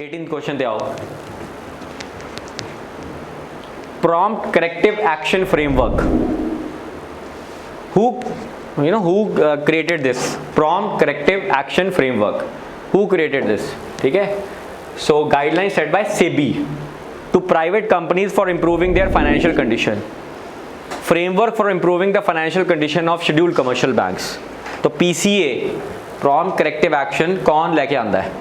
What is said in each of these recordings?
18th question पे आओ। Prompt corrective action framework. Who created this prompt corrective action framework? Who created this? ठीक है, so guidelines set by SEBI to private companies for improving their financial condition. Framework for improving the financial condition of scheduled commercial banks. तो PCA prompt corrective action कौन लेके आंदा है?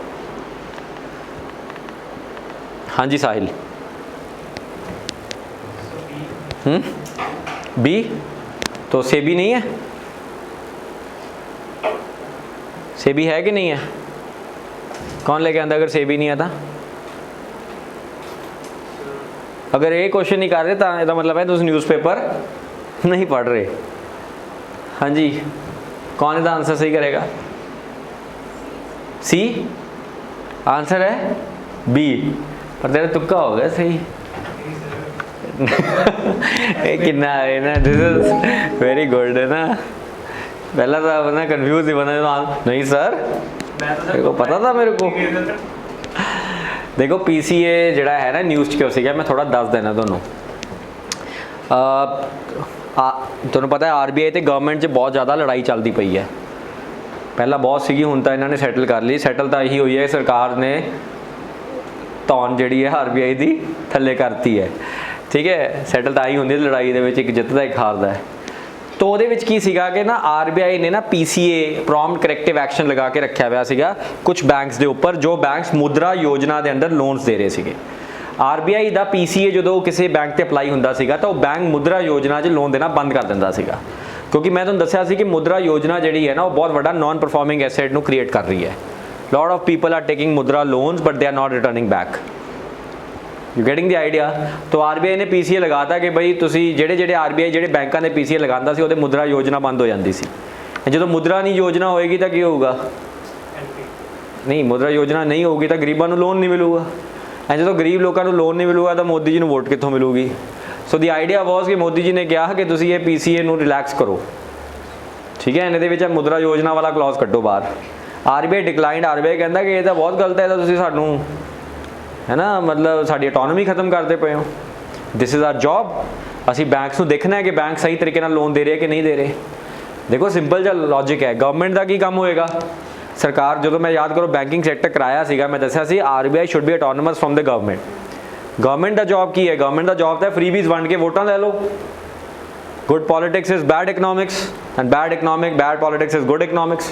हाँ जी साहिल। B तो सेबी नहीं है? सेबी है कि नहीं है? कौन लेके आंदा अगर सेबी नहीं आता? अगर ये क्वेश्चन नहीं कर रहे तो इसका मतलब है तुम न्यूज़पेपर नहीं पढ़ रहे। हाँ जी, कौन इसका आंसर सही करेगा? सी आंसर है बी, पर तेरा तुक्का हो गया सही। कितना है ना, दिस इज वेरी गुड है ना। पहला था ना कंफ्यूज ही बना, नहीं सर मेरे को पता था मेरे को। देखो पीसीए जड़ा है ना न्यूज़ क्यों सीखा, मैं थोड़ा दस देना दोनों। ਤੁਹਾਨੂੰ पता है आरबीआई ਤੇ गवर्नमेंट 'ਚ बहुत ज़्यादा लड़ाई चलती पई है। पहला बहुत सीगी, हुण तां इन्हां ने सैटल कर ली। सैटल तो यही हुई है, सरकार ने ਧੌਣ ਜਿਹੜੀ है आरबीआई ਦੀ थल्ले करती है। ठीक है, सैटल तो आई होंगी लड़ाई दे विच, एक जितदा एक हारदा है। तो ਉਹਦੇ ਵਿੱਚ ਕੀ ਸੀਗਾ ਕਿ ਨਾ आरबीआई ने ना पीसीए प्रॉम्प्ट करैक्टिव एक्शन लगा के रखा हुआ ਸੀਗਾ कुछ बैंक्स ਦੇ ਉੱਪਰ जो बैंक्स मुद्रा योजना ਦੇ अंदर लोन्स दे रहे ਸੀਗੇ। आरबीआई ਦਾ पीसीए ਜਦੋਂ ਕਿਸੇ ਬੈਂਕ ਤੇ ਅਪਲਾਈ ਹੁੰਦਾ ਸੀਗਾ ਤਾਂ ਉਹ ਬੈਂਕ ਮੁद्रा योजना 'ਚ ਲੋਨ ਦੇਣਾ ਬੰਦ ਕਰ ਦਿੰਦਾ ਸੀਗਾ, ਕਿਉਂਕਿ ਮੈਂ ਤੁਹਾਨੂੰ ਦੱਸਿਆ ਸੀ ਕਿ मुद्रा योजना ਜਿਹੜੀ ਹੈ ਨਾ ਉਹ ਬਹੁਤ ਵੱਡਾ ਨॉन परफॉर्मिंग ਐਸੈਟ ਨੂੰ ਕ੍ਰੀਏਟ ਕਰ ਰਹੀ ਹੈ। lot of people are taking मुद्रा loans but they are not returning back. You getting the idea? तो आरबीआई ने पीसीए लगाता कि भाई तुसी ਜਿਹੜੇ आरबीआई ਜਿਹੜੇ ਬੈਂਕਾਂ ਨੇ पीसीए लगांदा ਸੀ ਉਹਦੇ मुद्रा योजना बंद हो जाती सी। ਜਦੋਂ मुद्रा नहीं योजना होएगी तो ਕੀ ਹੋਊਗਾ? नहीं, मुद्रा योजना नहीं होगी तो गरीबां ਨੂੰ लोन नहीं मिलूगा। ਜਦੋਂ ਗਰੀਬ ਲੋਕਾਂ ਨੂੰ ਲੋਨ नहीं मिलूगा तो मोदी जी ਨੂੰ वोट कित्थों मिलूगी? सो दी आइडिया वॉज कि मोदी जी ने कहा कि तुसी ये पीसीए ਨੂੰ रिलैक्स करो। ठीक है, ਇਹਦੇ ਵਿੱਚ मुद्रा योजना वाला क्लॉज ਕੱਢੋ बाहर। आरबीआई डिक्लाइंड, आरबीआई कहता कि ये तो बहुत गलत है, तो तुसी सानू है ना मतलब साड़ी ऑटोनॉमी खत्म करते पे हो। दिस इज़ आवर जॉब, असी बैंक्स ਨੂੰ देखना है कि बैंक सही तरीके ਨਾਲ लोन दे रहे कि नहीं दे रहे। देखो सिंपल जिहा लॉजिक है। गवर्नमेंट का की काम होएगा? सरकार जो मैं याद करो बैंकिंग सैक्टर कराया सीगा, मैं दसिया सी RBI should be autonomous from the government. Government का जॉब की है? गवर्नमेंट का जॉब तो फ्रीबीज वंड के वोटां ले लो। Good politics is bad economics and bad politics is good economics.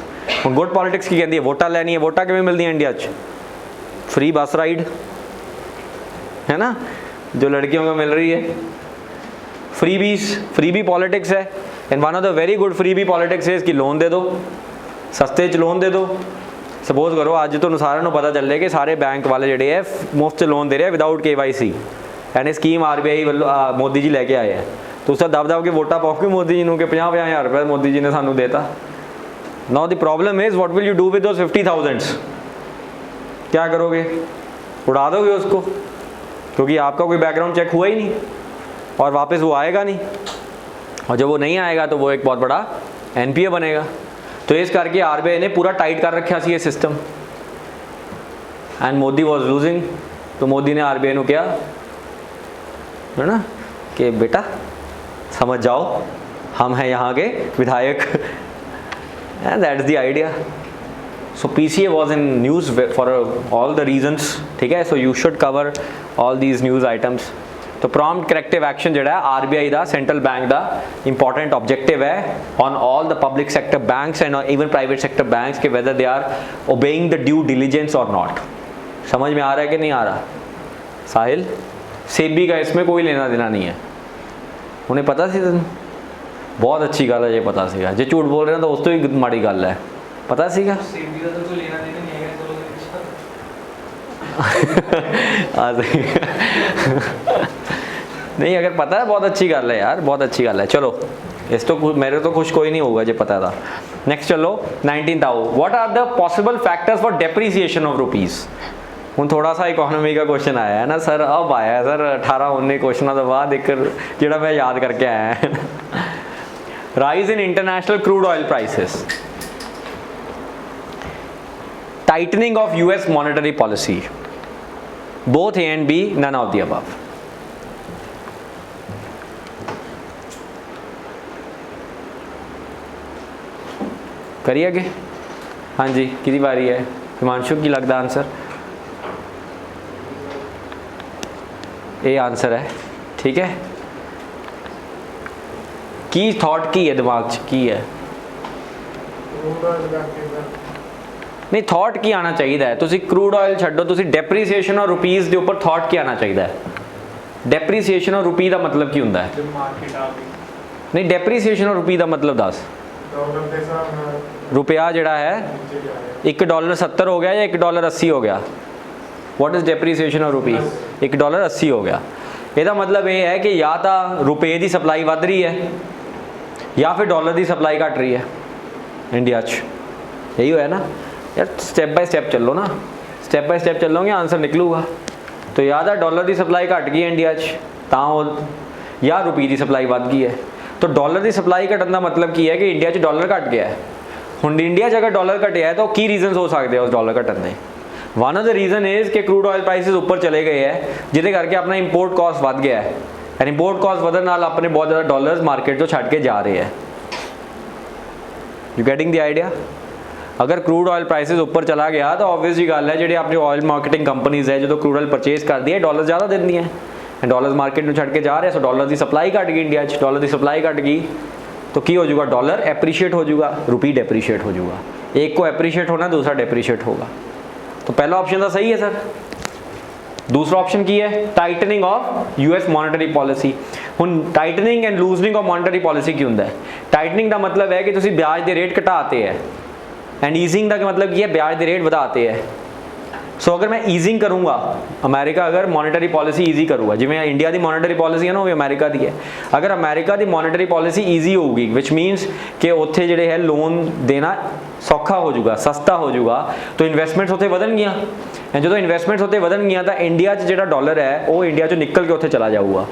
ਹੁਣ गुड पॉलिटिक्स की कहती है वोटा लैनी है। वोटा किवें मिलदी इंडिया च? फ्री बस राइड है ना, जो लड़कियों को मिल रही है। फ्री भी पॉलिटिक्स है। And one of the very good free भी पॉलिटिक्स है कि लोन दे दो, सस्ते च लोन दे दो। सपोज करो अज तुहानूं सारिਆਂ ਨੂੰ पता चले कि सारे बैंक वाले जिहड़े है मुफ्त लोन दे रहे हैं without KYC, and scheme RBI वालों मोदी जी लैके आए हैं। तो उसका दब के वोटा पाओ कि मोदी जी नूं कि 50,000 रुपये मोदी जी ने सानूं देता। Now the problem is what will you do with those 50,000? क्या करोगे? उड़ा दोगे उसको, क्योंकि आपका कोई बैकग्राउंड चेक हुआ ही नहीं और वापस वो आएगा नहीं, और जब वो नहीं आएगा तो वो एक बहुत बड़ा NPA बनेगा। तो इस करके आरबीआई ने पूरा टाइट कर रखा सी ये system, and Modi was losing. तो मोदी ने आरबीआई को क्या है ना कि बेटा समझ जाओ, हम हैं यहाँ के विधायक। And that is the idea. So PCA was in news for all the reasons. ठीक है, so you should cover all these news items. तो prompt corrective action जड़ा है RBI दा, सेंट्रल बैंक दा important objective है on all the public sector banks and even private sector banks कि whether they are obeying the due diligence or not. समझ में आ रहा है कि नहीं आ रहा? साहिल, सेबी का इसमें कोई लेना देना नहीं है। उन्हें पता सी? बहुत अच्छी गल है जे पता सीगा। जे झूठ बोल रहे हैं तो उस तो ही माड़ी गल है। पता सीगा? नहीं, अगर पता है बहुत अच्छी गल है यार, बहुत अच्छी गल है। चलो इस तो मेरे तो खुश कोई नहीं होगा जो पता था। नेक्स्ट चलो 19th आओ। What are the possible factors for depreciation of rupees? हूँ थोड़ा सा इकोनॉमी का क्वेश्चन आया है ना सर, अब आया है सर 18-19 क्वेश्चनों के बाद एक जोड़ा मैं याद करके आया है। Rise in international crude oil prices, tightening of US monetary policy, both A and B, none of the above. करिए आगे। हाँ जी, किसी बारी है? हिमांशु की लगता आंसर ए आंसर है, ठीक है। की थॉट की है दिमाग च की है? नहीं, थॉट की आना चाहिए। तुसी क्रूड ऑयल छड्डो, तुसी डेप्रीसीएशन और रुपीज़ के उपर थॉट की आना चाहिए। डेप्रीसीएशन और रुपी का मतलब की होंदा है? नहीं, डेप्रीसीएशन और रुपी का मतलब दस। रुपया जड़ा है $1 हो गया या $1 हो गया? What is depreciation of rupee? $1 हो गया। ਇਹਦਾ मतलब ये है कि या तो रुपये की सप्लाई वध रही है या फिर डॉलर की सप्लाई घट रही है इंडिया च। यही होया ना यार, स्टैप बाय स्टैप चलो ना, स्टैप बाय स्टैप चलोगे आंसर निकलूगा। तो या तो डॉलर की सप्लाई घट गई है इंडिया च या रुपये की सप्लाई वध गई है। तो डॉलर की सप्लाई घटन का मतलब की है कि इंडिया च डॉलर घट गया है। हुण इंडिया च अगर डॉलर घटिया है तो की रीजनस हो सकते हैं उस डॉलर घटन के? One of the reason is कि क्रूड ऑयल प्राइसेस ऊपर चले गए हैं, जिहदे करके अपना इंपोर्ट कॉस्ट वध गया है। एंड इंपोर्ट कॉस्ट वधन नाल अपने बहुत ज़्यादा डॉलर्स मार्केट चों छड्ड के जा रहे हैं। You getting the idea? अगर क्रूड ऑयल प्राइसेस ऊपर चला गया तो ऑब्वियस जी गल है, जी अपनी ऑयल मार्केटिंग कंपनीज है जो क्रूड ऑयल परचेज करती है डॉलर ज़्यादा देती हैं, एंड डॉलर्स मार्केट में छड्ड के जा रहे हैं। सो डॉलर की सप्लाई घट गई इंडिया च, डॉलर की सप्लाई घट गई तो की हो जाएगा? डॉलर एप्रीशिएट हो जाएगा, रुपी डेप्रीशिएट हो जाएगा। एक को एप्रीशिएट होना, दूसरा डेप्रीशिएट होगा। तो पहला ऑप्शन तो सही है सर। दूसरा ऑप्शन की है tightening of US monetary policy. हुण tightening and loosening of monetary policy की होंदा है? टाइटनिंग का मतलब है कि तुसी ब्याज के रेट घटाते हैं, एंड ईजिंग का मतलब की है ब्याज के रेट बढ़ाते हैं। सो अगर मैं ईजिंग करूँगा, अमेरिका अगर मॉनेटरी पॉलिसी ईजी करूँगा, जिवें इंडिया की मॉनेटरी पॉलिसी है ना, वो अमेरिका की है। अगर अमेरिका की मॉनेटरी पॉलिसी ईजी होगी, विच मीनस कि उत्थे जिहड़े है लोन देना सौखा हो जाऊगा, सस्ता हो जाऊगा, तो इन्वेस्टमेंट्स उत्थे वधनगियां। एंड जो इन्वेस्टमेंट्स उत्थे वधनगियां तो इंडिया जिहड़ा डॉलर है वो इंडिया चों निकल के उत्थे चला जाऊगा।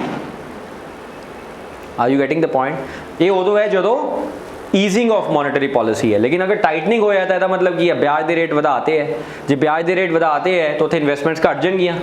Are you getting the point? ये उदों है जो ईजिंग ऑफ मॉनेटरी पॉलिसी है। लेकिन अगर टाइटनिंग हो जाता है तो मतलब की है ब्याज के रेट बढ़ाते हैं। जो ब्याज के रेट बढ़ाते हैं तो उत्थे इन्वेस्टमेंट्स घट जाएंगियां,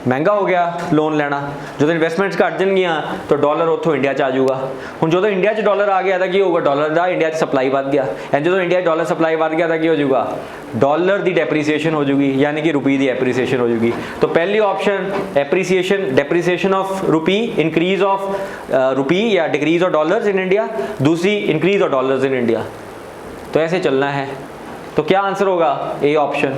महंगा हो गया लोन लेना। जो इन्वेस्टमेंट्स घट जाएंगियां तो डॉलर उत्थों इंडिया आ जाऊगा। हुण जो इंडिया च डॉलर आ गया तो की होगा? डॉलर का इंडिया सप्लाई बढ़ गया। एंड जो इंडिया डॉलर सप्लाई बढ़ गया तो की हो जाऊगा? डॉलर की डेप्रीसीएशन हो जाएगी, यानी कि रुपी की एप्रीसीएशन हो जाएगी। तो पहली option appreciation, depreciation of rupee, increase of rupee या decrease of dollars in India. दूसरी increase of dollars in India. तो ऐसे चलना है। तो क्या आंसर होगा? ए ऑप्शन,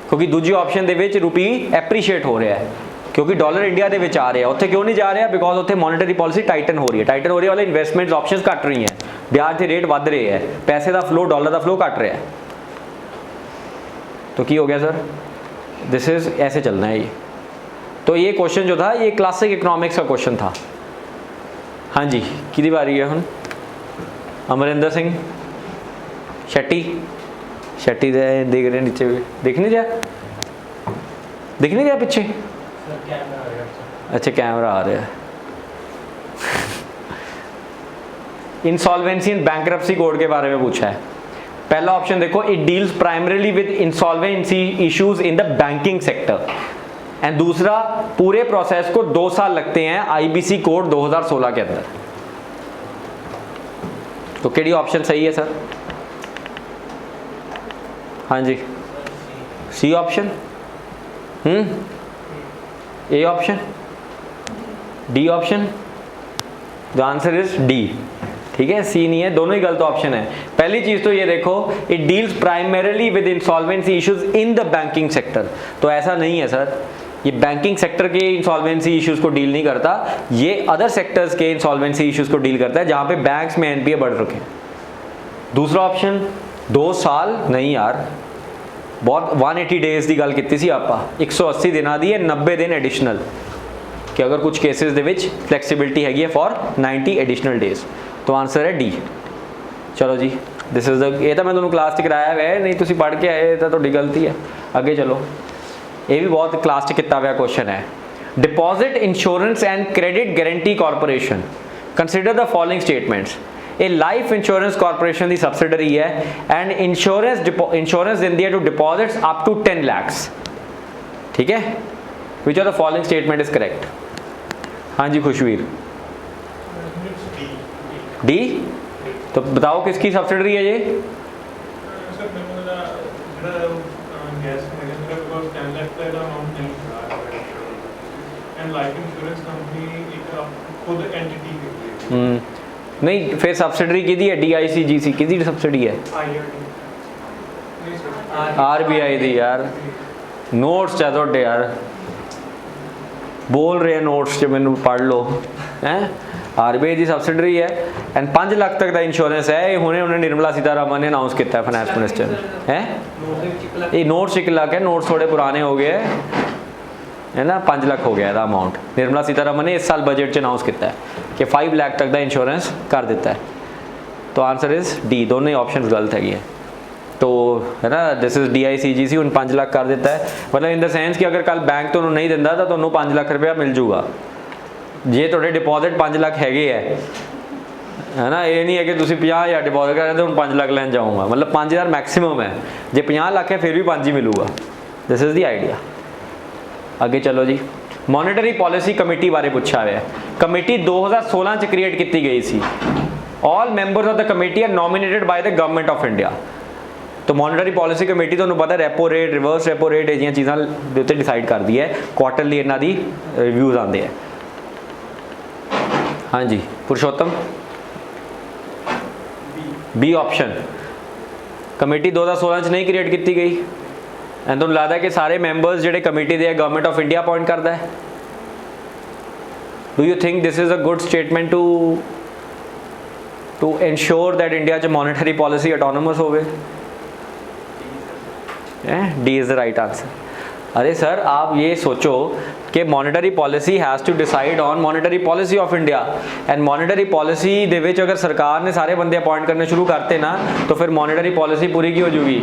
क्योंकि दूसरी ऑप्शन दे विच रुपी एप्रीशिएट हो रहा है, क्योंकि डॉलर इंडिया दे विच आ रहा है। उत्थे क्यों नहीं जा रहा? बिकॉज उत्थे मॉनेटरी पॉलिसी टाइटन हो रही है। टाइटन हो रही है वाले इन्वेस्टमेंट ऑप्शंस घट रही हैं, ब्याज के रेट बढ़ रहे हैं, पैसे का फ्लो, डॉलर का फ्लो घट रहा है। तो की हो गया सर? दिस इज ऐसे चलना है ये। तो ये क्वेश्चन जो था ये क्लासिक इकोनॉमिक्स का क्वेश्चन था। हाँ जी, किहदी बारी है हुण? अमरिंदर सिंह शेट्टी। शेट्टी दे देख रहे नीचे, दिख नहीं रहा? दिख नहीं रहा पीछे? अच्छा, कैमरा आ रहा है। इंसॉल्वेंसी एंड बैंकरप्सी कोड के बारे में पूछा है। पहला ऑप्शन देखो, it deals primarily with insolvency issues in the banking sector. And दूसरा, पूरे प्रोसेस को 2 साल लगते हैं आईबीसी कोड 2016 के अंदर। तो केड़ी ऑप्शन सही है सर? हाँ जी, C option, A option, D option. The answer is D. ठीक है, सी नहीं है, दोनों ही गलत ऑप्शन है। पहली चीज तो ये देखो, it deals primarily with insolvency issues in the banking sector. तो ऐसा नहीं है सर, ये बैंकिंग सेक्टर के इंसॉल्वेंसी इश्यूज को डील नहीं करता, ये अदर सेक्टर्स के इंसॉल्वेंसी इश्यूज को डील करता है जहां पे बैंक्स में एनपीए बढ़ रखे हैं। दूसरा ऑप्शन 2 साल नहीं यार, बहुत 180 डेज की गल की सी आपा, 180 दिन दी है, 90 दिन एडिशनल, कि अगर कुछ केसेस दे विच फ्लैक्सीबिलिटी हैगी है फॉर 90 एडिशनल डेज। तो आंसर है डी। चलो जी, दिस इज द, ये तो मैं तुहानू क्लास च कराया हुआ है, नहीं तुसी पढ़ के आए तो तुहाडी गलती है। अगे चलो, ये भी बहुत क्लास च किया हुआ क्वेश्चन है। Deposit insurance and credit guarantee corporation consider the following statements. A life insurance corporation की सबसिडरी है एंड इंश्योरेंस दिंदी है to deposits up to 10 lakh. ठीक है, which of the following statement is correct? हाँ जी खुशवीर, डी। तो बताओ किसकी सब्सिडरी है ये? नहीं फिर सब्सिडरी किहदी है? DICGC किहदी सब्सिडी है? RBI दी यार। नोट्स है तुहाडे यार, बोल रहे हैं नोट्स च, मैनू पढ़ लो हैं। RBI की सब्सिडरी है एंड 5 लाख तक का इंश्योरेंस है। ये हुणे उन्हें निर्मला सीतारमन ने अनाउंस किया फाइनेंस मिनिस्टर है। ये नोट्स 1 लाख है, नोट्स थोड़े पुराने हो गए है ना। 5 लाख हो गया ਇਹਦਾ अमाउंट। निर्मला सीतारमन ने इस साल बजट च अनाउंस किया है कि 5 लाख तक का इंश्योरेंस कर दिता है। तो आंसर इज डी, दोनों ही ऑप्शन गलत है। तो है ना, दिस इज DICGC उन 5 लाख कर देता है, मतलब इन द सेंस कि अगर कल बैंक तो नहीं दिंदा तो तुहानू 5 लाख रुपया मिल जूगा। जे तुहाडे डिपॉजिट 5 लाख हैगे है ना, ये नहीं है कि तुसीं 50,000 डिपॉजिट कर तो हुण 5 लाख लैन जाऊँगा, मतलब 5,000 मैक्सिमम है। जे 50 लाख है फिर भी 5 ही मिलूगा। This is the idea. अगे चलो जी, मॉनेटरी पॉलिसी कमेटी बारे पूछा हुआ है। कमेटी 2016 च क्रिएट की गई सी। All members of the committee are nominated by the government of India. तो मॉनेटरी पॉलिसी कमेटी तुहानू पता repo rate, reverse repo rate ये चीज़ों के उत्ते डिसाइड करती है। क्वार्टरली इन्हां दी रिव्यूज़ आते हैं। हाँ जी पुरुषोत्तम, बी ऑप्शन। कमेटी 2016 च नहीं क्रिएट की गई एंड तुहानू लगता है कि सारे मैंबर्स जिहड़े कमेटी दे गवर्नमेंट ऑफ इंडिया अपॉइंट करता है? Do you think this is a good statement to ensure that India च मॉनेटरी पॉलिसी ऑटोनोमस होवे? D is the right answer. अरे सर आप ये सोचो कि monetary policy has to decide on monetary policy of India and monetary policy दे विच अगर सरकार ने सारे बंदे अपॉइंट करने शुरू करते ना तो फिर मॉनेटरी पॉलिसी पूरी की हो जाएगी,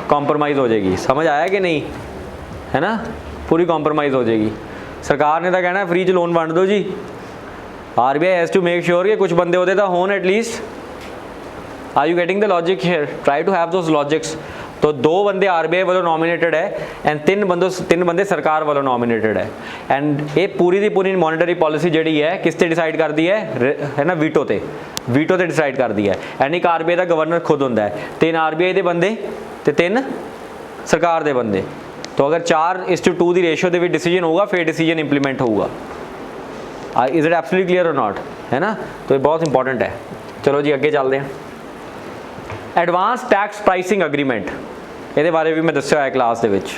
कॉम्प्रोमाइज़ हो जाएगी। समझ आया कि नहीं? है ना, पूरी कॉम्प्रोमाइज़ हो जाएगी। सरकार ने तो कहना है फ्री च लोन वंड दो जी। RBI has to make sure कि कुछ बंदे होते तो होन at least. Are you getting the logic here? Try to have those logics. तो 2 बंदे RBI वालों नॉमिनेटेड है एंड 3 बंदे सरकार वालों नॉमिनेटेड है एंड ये पूरी की पूरी मॉनेटरी पॉलिसी जी है किस ते डिसाइड करती है ना, वीटो ते डिसाइड करती है। एंड एक RBI का गवर्नर खुद होंदा है, 3 RBI के बंदे तो 3 सरकार के बंदे। तो अगर 4:2 की रेशियो के डिसीजन होगा फिर डिसीजन इंप्लीमेंट होगा। इज इट एब्सोल्युटली क्लियर और नॉट? है ना, तो ये बहुत इंपॉर्टेंट है। चलो जी अगे चलते हैं। एडवांस टैक्स प्राइसिंग अग्रीमेंट, ये बारे भी मैं दस्या है क्लास दे विच।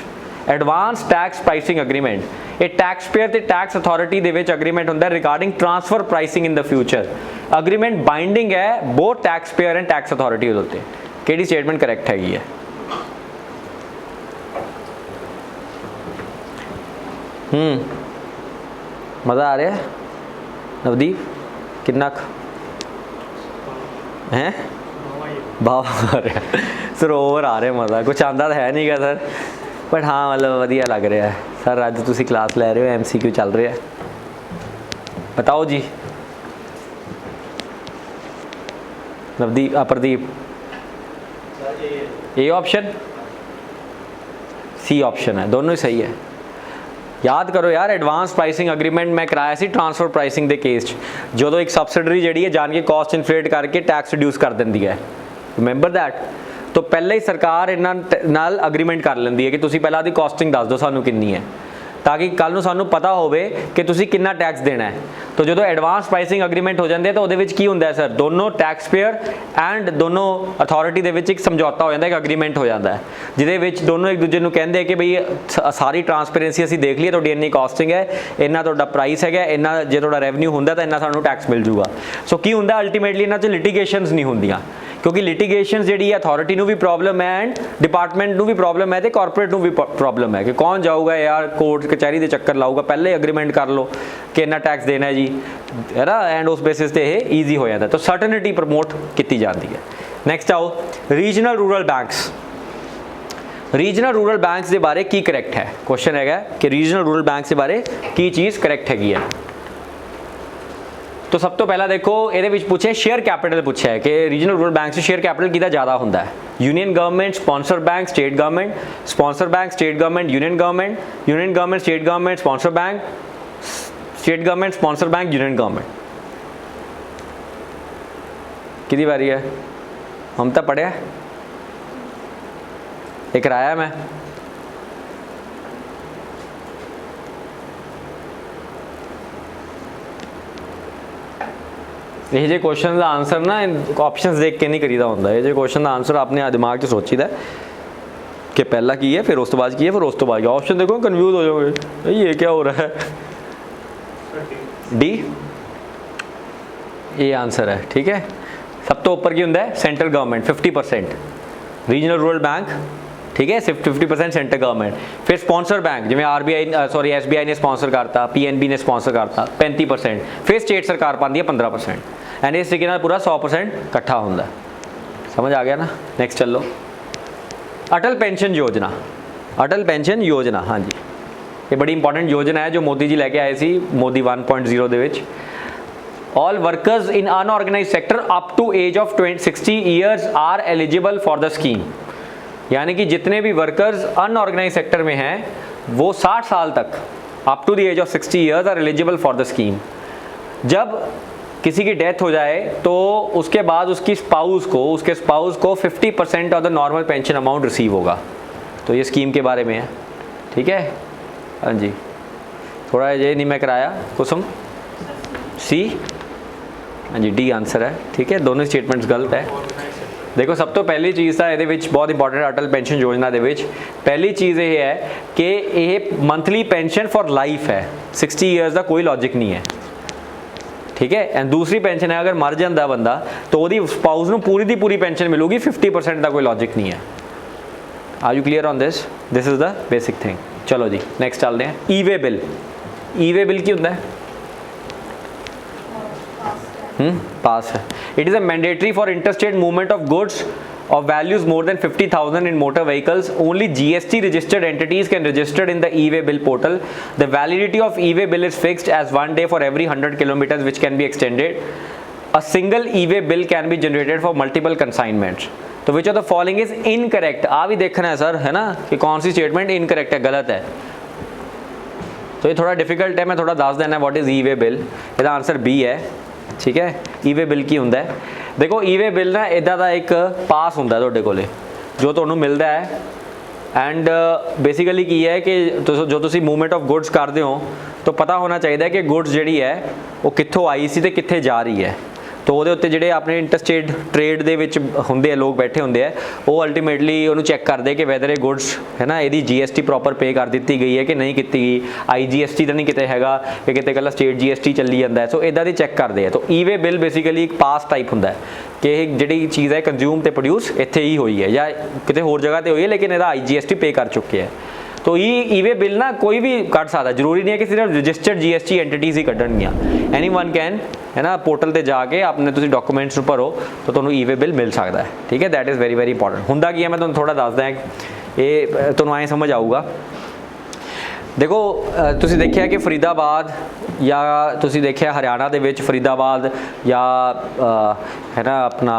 एडवांस टैक्स प्राइसिंग अग्रीमेंट, ये टैक्स पेयर ते टैक्स अथॉरिटी दे विच अग्रीमेंट होंदा है regarding transfer pricing in the future. Agreement binding है both tax payer and tax authority उत्ते। केड़ी स्टेटमेंट करैक्ट हैगी है? मज़ा आ रहा है नवदीप? कितना हैं भाव आ रहा है, सरोवर आ रहे, मज़ा कुछ आंदा तो है नहीं क्या सर, बट हाँ मतलब वधिया लग रहा है। सर अज तुसी क्लास लै रहे हो, MCQ चल रहा है। बताओ जी Navdeep, Pradeep, A option, C option है, दोनों ही सही है। याद करो यार, एडवांस प्राइसिंग अग्रीमेंट मैं कराया सी ट्रांसफर प्राइसिंग के केस जो एक सबसिडरी जी है जान के कॉस्ट इनफ्लेट करके टैक्स रिड्यूस कर देंदी है। Remember that. तो पहले ही सरकार इन्हां नाल अग्रीमेंट कर लेंदी है कि तुसी पहला दी कॉस्टिंग दस दो सानू कितनी है, ताकि कल नूं सानू पता होवे कि तुसी कितना टैक्स देना है। तो जो एडवांस प्राइसिंग अग्रीमेंट हो जाते तो उहदे विच की हुंदा है सर, दोनों टैक्स पेयर एंड दोनों अथॉरिटी दे विच एक समझौता हो जाता है, एक अग्रीमेंट हो जाता है जिहदे विच दोनों एक दूजे नूं कहंदे कि बई सारी ट्रांसपेरेंसी असीं देख लिए, तुहाडी इन्नी कॉस्टिंग है, इन्ना तुहाडा प्राइस है, इन्ना जे तुहाडा रेवन्यू हुंदा तो इन्ना सानू टैक्स मिल जूगा। सो की हुंदा अल्टीमेटली इन्हां च लिटिगेशनस नहीं हुंदियां, क्योंकि लिटिगेशन जी अथॉरिटी नूं भी प्रॉब्लम है एंड डिपार्टमेंट नूं भी प्रॉब्लम है, तो कॉरपोरेट नूं भी प्रॉब्लम है कि कौन जाऊगा यार कोर्ट कचहरी के चक्कर लाऊगा, पहले एग्रीमेंट कर लो कि इन्ना टैक्स देना है जी, है ना, एंड उस बेसिस ते ये ईजी हो जाता है। तो सर्टनिटी प्रमोट की जाती है। नैक्सट आओ regional rural banks. Regional rural banks के बारे की करैक्ट है? क्वेश्चन है कि रीजनल रूरल बैंक्स के बारे की चीज़ करैक्ट हैगी है? तो सब तो पहला देखो ये पूछे शेयर कैपिटल पूछा है कि रीजनल रूरल बैंक से शेयर कैपिटल कितना ज़्यादा होता है। Union government, sponsor bank, state government, sponsor bank, state government, union government, union government, state government, sponsor bank, state government, sponsor bank, union government. कितनी बारी है हम तो पढ़िया एक कराया मैं ये जो क्वेश्चन का आंसर ना ऑप्शंस देख के नहीं करीदा होंगे। ये जो क्वेश्चन का आंसर अपने दिमाग 'ਚ सोचीदा कि पहला की है, फिर उस तो बाद की है, फिर उस तो बाद ऑप्शन देखो कन्फ्यूज हो जाओगे ये क्या हो रहा है। डी ये आंसर है। ठीक है, सब तो ऊपर की होंगे central government 50%, regional rural bank, ठीक है, सिर्फ 50% सेंट्रल गवर्नमेंट। फिर स्पॉन्सर बैंक जिमें RBI सॉरी SBI ने स्पॉन्सर करता, PNB ने स्पॉन्सर करता 35%, फिर स्टेट सरकार पाती है 15%, एंड इस तरीके पूरा 100% इकट्ठा होंगे। समझ आ गया ना। नेक्स्ट चल लो, अटल पेंशन योजना। अटल पेंशन योजना, हाँ जी, ये बड़ी इंपॉर्टेंट योजना है जो मोदी जी लेके आए सी मोदी 1.0 ਦੇ ਵਿੱਚ। All workers in unorganized sector up to age of 60 years are eligible for the scheme। यानी कि जितने भी वर्कर्स अनऑर्गेनाइज सेक्टर में हैं वो 60 साल तक up to the age of 60 years are eligible for the scheme. जब किसी की डेथ हो जाए तो उसके बाद उसके स्पाउस को 50% of the normal pension amount receive होगा। तो ये स्कीम के बारे में है। ठीक है, हाँ जी, थोड़ा ये नहीं मैं कराया कुसुम सी, हाँ जी डी आंसर है। ठीक है, दोनों स्टेटमेंट्स गलत है। देखो सब तो पहली चीज़ था ये बहुत इंपॉर्टेंट अटल पेंशन योजना दे विच पहली चीज़ ये है कि ये मंथली पेंशन फॉर लाइफ है, 60 ईयर्स का कोई लॉजिक नहीं है। ठीक है, एंड दूसरी पेंशन है अगर मर जाता बंदा तो वो स्पाउस को पूरी की पूरी पेंशन मिलूगी, 50% का कोई लॉजिक नहीं है। Are you clear on this? This is the basic thing. चलो जी नेक्स्ट चलते हैं। ई वे बिल। ई वे बिल की होता है पास है। It is a mandatory for interstate movement of goods of values more than 50,000 in motor vehicles. Only GST registered entities can register in the e-way bill portal. The validity of e-way bill is fixed as 1 day for every 100 kilometers, which can be extended. A single e-way bill can be generated for multiple consignments. तो which of the following is incorrect? आ भी देखना है sir, है ना, कि कौन सी statement incorrect है, गलत है। तो ये थोड़ा डिफिकल्ट है, मैं थोड़ा दस देना व्हाट इज़ ई-वे बिल। इसका आंसर बी है। ठीक है, ई-वे बिल की होंदा है। देखो ई-वे बिल ना इदा का एक पास होंदा है तुहाडे कोले जो तुहानूं मिलदा है, एंड बेसिकली की है कि जो तुसीं मूवमेंट ऑफ गुड्स करते हो तो पता होना चाहिए कि गुड्स जिहड़ी है वो कित्थों आई सी ते कित्थे जा रही है। तो वो उत्ते जिहड़े अपने इंटरस्टेट ट्रेड दे विच हुंदे लोग बैठे होंदे है वो अल्टीमेटली उन्होंने चैक करते कि वैदर ये गुड्स है ना यदी GST प्रॉपर पे कर दी गई है कि नहीं की गई, IGST तो नहीं किते हैगा कि किते कल्ला स्टेट GST चली जाता है। सो इदा दी चैक करते हैं। तो ई-वे बिल बेसिकली एक पास टाइप होंदा है कि जिहड़ी चीज़ है कंज्यूम ते प्रोड्यूस इत्थे ही हुई है या किते होर जगह ते हुई है, लेकिन इहदा IGST पे कर चुके हैं। तो ई-वे बिल ना कोई भी कट सकता, जरूरी नहीं है कि सिर्फ रजिस्टर्ड GST एंटिटीज ही कढ़निया। एनी वन कैन, है ना, पोर्टल ते जाके अपने तुसीं डॉक्यूमेंट्स भरो तो तुहानूं ई-वे बिल मिल सकता है। ठीक है, that is very very important. हुंदा की है मैं तुहानूं थोड़ा दसदा, ये तुहानूं ऐ समझ आऊगा। देखो तुसीं देखिया कि फरीदाबाद या तुसीं देखिया हरियाणा दे विच फरीदाबाद या है ना अपना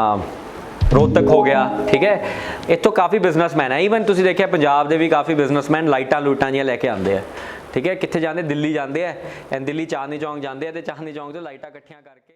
रोहतक हो गया। ठीक है, इतों काफ़ी बिजनेसमैन है। ईवन तुसीं देखिया पंजाब दे भी काफ़ी बिजनेसमैन लाइटां लूटां जिहियां लैके आते हैं। ठीक है, कित्थे जाते? दिल्ली जाते हैं, एंड दिल्ली चांदनी चौक जाते हैं, चांदनी चौक तो लाइटां इकट्ठियां करके